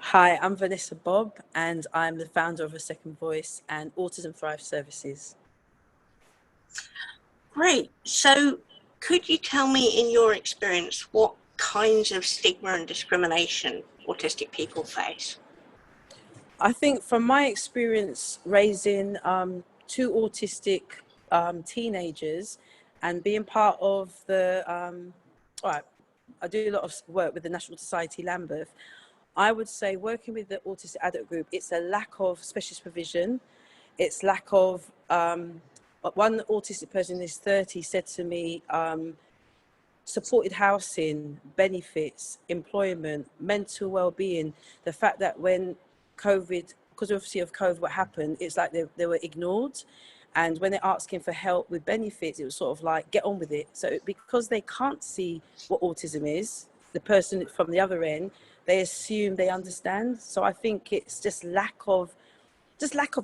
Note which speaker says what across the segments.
Speaker 1: Hi, I'm Venessa Bobb, and I'm the founder of A Second Voice and Autism Thrive Services.
Speaker 2: Great. So could you tell me, in your experience, what kinds of stigma and discrimination autistic people face?
Speaker 1: I think from my experience raising two autistic teenagers and being part of all right, I do a lot of work with the National Society Lambeth. I would say working with the autistic adult group, it's a lack of specialist provision. It's lack of, one autistic person in his 30s said to me, supported housing, benefits, employment, mental well-being. The fact that when COVID, because obviously of COVID, what happened, it's like they were ignored. And when they're asking for help with benefits, it was sort of like, get on with it. So because they can't see what autism is, the person from the other end, they assume they understand. So I think it's just lack of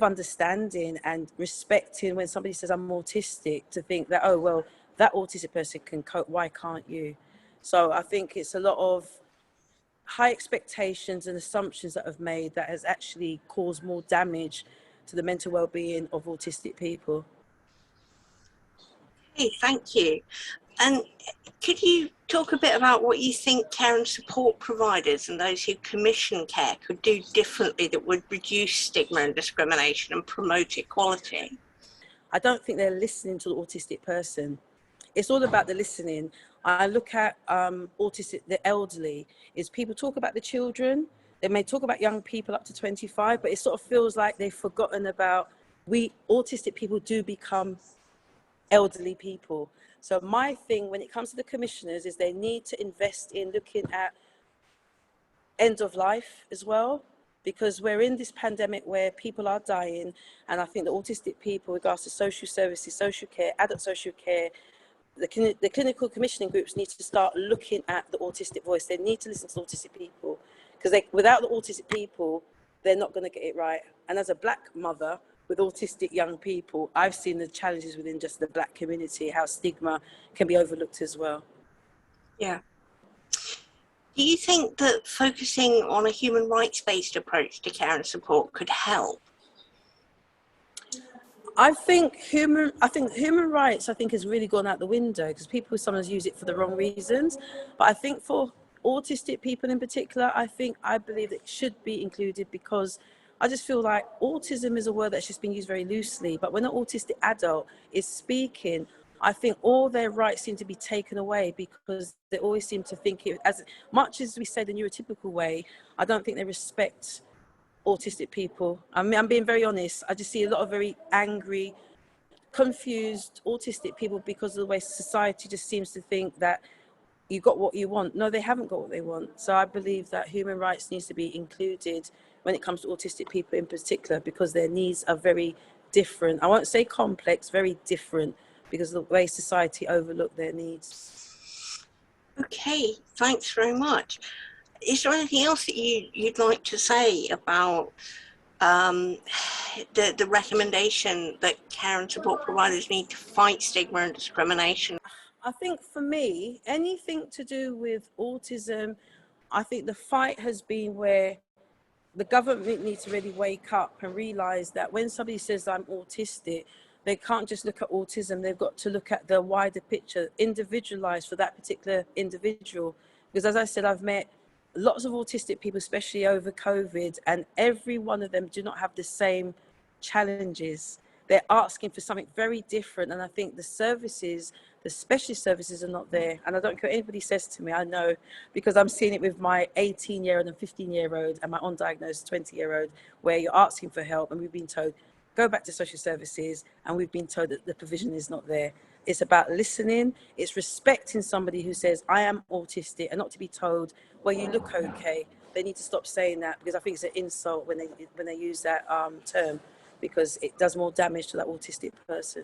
Speaker 1: understanding and respecting when somebody says I'm autistic, to think that, oh, well, that autistic person can cope, why can't you? So I think it's a lot of high expectations and assumptions that have made that has actually caused more damage to the mental well-being of autistic people.
Speaker 2: Hey, thank you. And could you talk a bit about what you think care and support providers and those who commission care could do differently that would reduce stigma and discrimination and promote equality?
Speaker 1: I don't think they're listening to the autistic person. It's all about the listening. I look at autistic, the elderly, is people talk about the children. They may talk about young people up to 25, but it sort of feels like they've forgotten about, we autistic people do become elderly people. So my thing when it comes to the commissioners is they need to invest in looking at end of life as well, because we're in this pandemic where people are dying, and I think the autistic people, regards to social services, social care, adult social care, the clinical commissioning groups need to start looking at the autistic voice. They need to listen to the autistic people, because without the autistic people, they're not going to get it right. And as a black mother with autistic young people, I've seen the challenges within just the black community, how stigma can be overlooked as well.
Speaker 2: Yeah. Do you think that focusing on a human rights-based approach to care and support could help?
Speaker 1: I think human rights, has really gone out the window, because people sometimes use it for the wrong reasons. But I think for autistic people in particular, I believe it should be included, because I just feel like autism is a word that's just been used very loosely. But when an autistic adult is speaking, I think all their rights seem to be taken away, because they always seem to think it, as much as we say the neurotypical way, I don't think they respect autistic people. I mean, I'm being very honest. I just see a lot of very angry, confused autistic people, because of the way society just seems to think that you got what you want. No, they haven't got what they want. So I believe that human rights needs to be included when it comes to autistic people in particular, because their needs are very different. I won't say complex, very different, because of the way society overlook their needs.
Speaker 2: Okay, thanks very much. Is there anything else that you'd like to say about the recommendation that care and support providers need to fight stigma and discrimination?
Speaker 1: I think for me, anything to do with autism, I think the fight has been where the government needs to really wake up and realize that when somebody says I'm autistic, they can't just look at autism. They've got to look at the wider picture, individualized for that particular individual. Because as I said, I've met lots of autistic people, especially over COVID, and every one of them do not have the same challenges. They're asking for something very different. And I think the services, the specialist services, are not there. And I don't care what anybody says to me, I know, because I'm seeing it with my 18-year-old and 15-year-old and my undiagnosed 20-year-old, where you're asking for help and we've been told, go back to social services, and we've been told that the provision is not there. It's about listening. It's respecting somebody who says, I am autistic, and not to be told, well, you look okay. They need to stop saying that, because I think it's an insult when they use that term, because it does more damage to that autistic person.